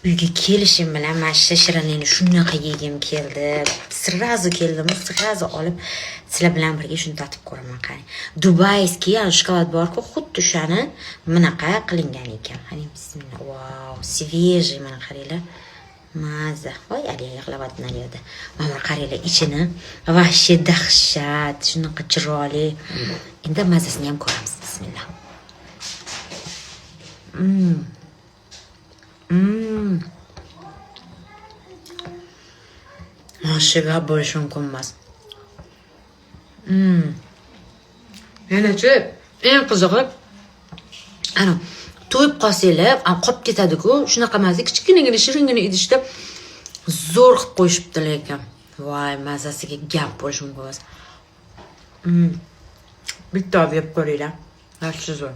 uyga kelishim bilan mana shu shirinlikni shunaqa yegim keldi. Srazu keldim, srazu olib sizlar bilan birga shuni tatib ko'raman qarang. Dubayskiy shokolad bor-ku, xuddi o'shani bunaqa qilingan ekan. Qarang, bismillah. Wow, свежий mana qaranglar. Maza. Voy, aliya yig'layapti naryoqda. Mana qaranglar ichini. Vahshiy dahshat, shunaqa chiroyli. Endi mazasini ham ko'ramiz. Bismillah. Mashiga bo'lishi mumkin emas. Yana-chi, eng qizig'i ana to'yib qolsanglar, qolib ketadi-ku, shunaqa mazza kichkinagina shiringina idishda zo'r qilib qo'yishibdilar ekan. Voy, mazasiga gap bo'lishi mumkin emas. Bitta yeb ko'ringlar. Yaxshi zo'r.